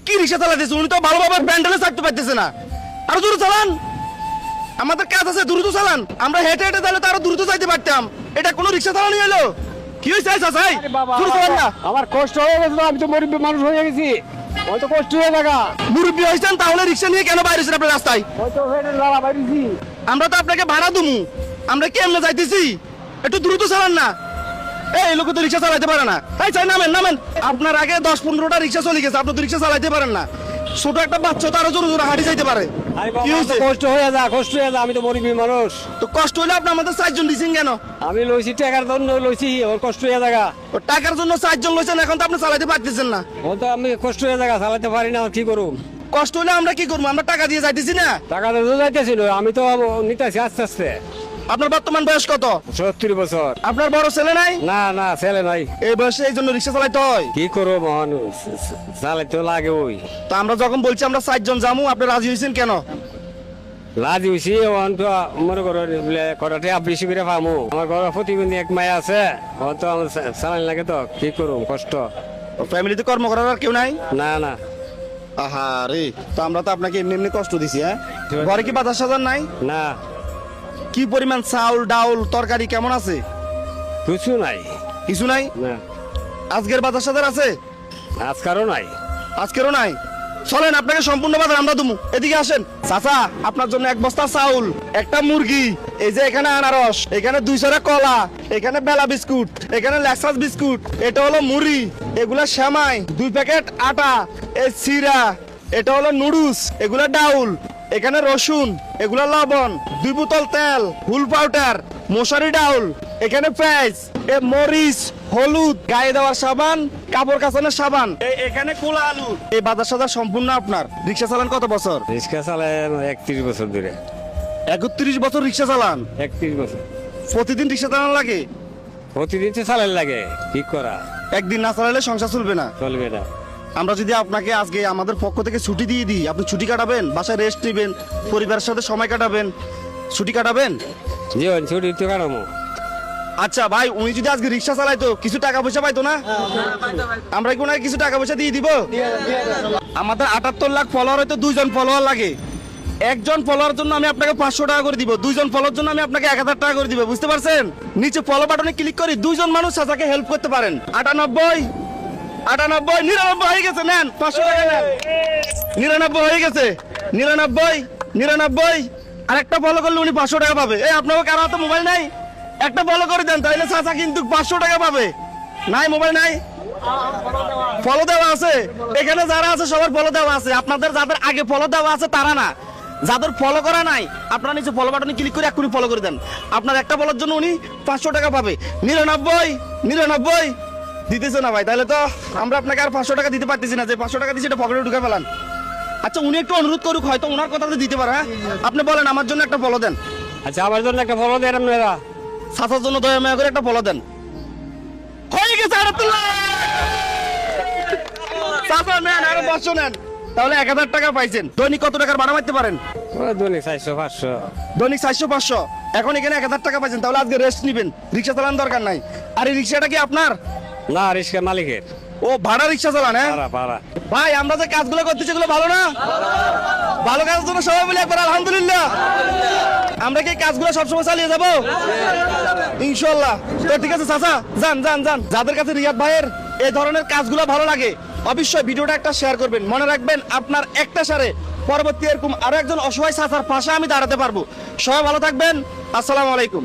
কি রিক্সা চালাতেছে? উনি তো ভালোভাবে প্যান্ডেলে চাপতে পারতেছে না। আরো দ্রুত চালান, আমাদের কাজ আছে, দ্রুত চালান। আমরা হেঁটে হেঁটে তাহলে তো আরো দ্রুত যাইতে পারতাম। এটা কোনো রিক্সা চালানি এলো? কি হয়েছে চাচাই? দ্রুত চালান না। আমার কষ্ট হয়ে গেছে, আমি তো মুরব্বী মানুষ হয়ে গেছি, হয়তো কষ্ট হয়ে থাকা। মুরব্বী হয়েছেন তাহলে রিক্সা নিয়ে কেন বাইরেছেন আপনার রাস্তায়? হয়তো দাঁড়া বাইরেছি। আমরা তো আপনাকে ভাড়া দুমু, আমরা কেমনে যাইতেছি? একটু দ্রুত চালান না। এই লোক তো রিক্সা চালাতে পারে না। তাই চাই নামেন নামেন। আপনার আগে 10-15টা রিক্সা চলে গেছে, আপনি তো রিক্সা চালাতে পারেন না। ছোট একটা বাচ্চা তো আরো জোরে জোরে হাঁটি যাইতে পারে। কি হয়েছে? কষ্ট হয়ে যা, কষ্ট হয়ে যা, আমি তো মুরব্বী মানুষ। তো কষ্ট হইলে আপনি আমাদের 4 জন দিছেন কেন? আমি লইছি টাকার জন্য লইছি, ওর কষ্ট হয়ে থাকা। ও টাকার জন্য 4 জন লইছেন, এখন তো আপনি চালাতে পারতেছেন না। হয়তো আমি কষ্ট হয়ে থাকা, চালাতে পারি না, কি করুম? কষ্ট হইলে আমরা কি করবো? আমরা টাকা দিয়ে যাইতেছি না। টাকা তো যাইতেছিল, আমি তো নিতেছি আস্তে আস্তে। আপনার বর্তমান বয়স কত? 70 বছর। আপনার বড় ছেলে নাই? না না, ছেলে নাই। এই বয়সে এই জন্য রিক্সা চালাইতে হয়? কি করবো মানুষ, চালাইতে লাগে। ওই তো আমরা যখন বলছি আমরা 4 জন যাবো, আপনি রাজি হয়েছেন কেন? লাজি হয়েছি, মনে করো কটাতে বেশি করে পামু। আমার ঘরে প্রতিবন্ধী এক মায়া আছে, তো আমার চালান লাগে, তো কি করুম, কষ্ট। ফ্যামিলিতে কর্ম করার আর কেউ নাই? না না। আহা রে, তো আমরা তো আপনাকে এমনি এমনি কষ্ট দিছি। হ্যাঁ, ঘরে কি বাজার সাজার নাই? না, কি পরিমাণ চাউল ডাউল তরকারি কেমন আছে? কিছু নাই। কিছু নাই? না, আজকের বাজার সাজার আছে? আজকারও নাই। আজকেরও নাই? চলেন আপনাকে সম্পূর্ণ বাজার আমরা দেবো, এদিকে আসেন। চাচা, আপনার জন্য 1 বস্তা চাউল, একটা মুরগি, এই যে এখানে আনারস, এখানে 2 ছড়া কলা, এখানে বেলা বিস্কুট, এখানে লেক্সাস বিস্কুট, এটা হলো মুড়ি, এগুলা সেমাই, 2 প্যাকেট আটা, এই চিরা, এটা হলো নুডলস, এগুলা ডাউল, এখানে রসুন, এগুলা লবণ, 2 বোতল তেল, হুল পাউডার, মশারি ডাউল, এখানে পেঁয়াজ, এ মরিচ, হলুদ, গায়ে দেওয়ার সাবান, কাপড় কাচানোর সাবান, এখানে কোলা আলু। এই বাজার সাজার সম্পূর্ণ আপনার। রিক্সা চালান কত বছর? রিক্সা চালায় 31 বছর ধরে। 31 বছর রিক্সা চালান? 31 বছর। প্রতিদিন রিক্সা চালান লাগে? প্রতিদিন তো চালান লাগে, কি করা। একদিন না চালালে সংসার চলবে না। চলবে না। আমরা যদি আপনাকে আজকে আমাদের পক্ষ থেকে ছুটি দিয়ে দিই, আপনি ছুটি কাটাবেন, বাসায় রেস্ট নেবেন, পরিবারের সাথে সময় কাটাবেন, ছুটি কাটাবেন? জীবন ছুটি তো কাটাবো। আচ্ছা ভাই, উনি যদি আজকে রিক্সা চালাইতো কিছু টাকা পয়সা পাইতো না? আমরা কি ওনাকে কিছু টাকা পয়সা দিয়ে দিব? আমাদের 78 লাখ ফলোয়ার, হয়তো 2 জন ফলোয়ার লাগে। 1 জন ফলোয়ার জন্য আমি আপনাকে 500 টাকা করে দিব, 2 জন ফলোয়ার জন্য আমি আপনাকে 1000 টাকা করে দিব। বুঝতে পারছেন? নিচে ফলো বাটনে ক্লিক করে 2 জন মানুষ চাচাকে হেল্প করতে পারেন। 98 99 হয়ে গেছে, নেন 500 টাকা নেন। 99 হয়ে গেছে, 99 আরেকটা ফলো করলে উনি 500 টাকা পাবে। এই আপনাকে কারো হাতে মোবাইল নাই? একটা ফলো করে দেন, তাহলে চাচা কিন্তু 500 টাকা পাবে। নাই মোবাইল নাই? ফলো দেওয়া আছে, এখানে যারা আছে সবার ফলো দেওয়া আছে। আপনাদের যাদের আগে ফলো দেওয়া আছে তারা না, যাদের ফলো করা নাই, আপনারা নিচে ফলো বাটনে ক্লিক করে এক্ষুনি ফলো করে দেন। আপনার একটা ফলোর জন্য উনি 500 টাকা পাবে। 99 দিতেছে না ভাই, তাহলে তো আমরা আপনাকে আর 500 টাকা দিতে পারতেছি না। যে 500 টাকা দিচ্ছি এটা পকেটে ঢুকে ফেলান। আচ্ছা, উনি একটু অনুরোধ করুক, হয়তো ওনার কথাতে দিতে পারে। হ্যাঁ, আপনি বলেন আমার জন্য একটা ফলো দেন। আচ্ছা, আমার জন্য একটা ফলো দেন আপনারা। চাচার জন্য দয়া মায়া করে একটা ফলো দেন। হয়ে গেছে, চাচা নেন, আরো 500 নেন, তাহলে 1000 টাকা পাইছেন। দৈনিক কত টাকার ভাড়া মারতে পারেন? দৈনিক 400-500। দৈনিক 400-500। এখন এখানে 1000 টাকা পাইছেন, তাহলে আজকে রেস্ট নিবেন, রিক্সা চালানোর দরকার নাই। আর এই রিক্সাটা কি আপনার? না, রিক্সা মালিকের। ও ভাড়া রিক্সা চালান? হ্যাঁ ভাড়া। ভাই, আমরা যে কাজগুলো করতেছি এগুলো ভালো না? ভালো কাজের জন্য সবাই বলে একবার আলহামদুলিল্লাহ। আমরা কি কাজগুলো সবসময় চালিয়ে যাবো ইনশাল্লাহ? তো ঠিক আছে চাচা, যান যান যান। যাদের কাছে রিয়াদ ভাইয়ের এই ধরনের কাজগুলো ভালো লাগে, অবশ্যই ভিডিওটা একটা শেয়ার করবেন। মনে রাখবেন, আপনার একটা শেয়ারে পরবর্তী এরকম আরো একজন অসহায় চাচার পাশে আমি দাঁড়াতে পারবো। সবাই ভালো থাকবেন, আসসালামু আলাইকুম।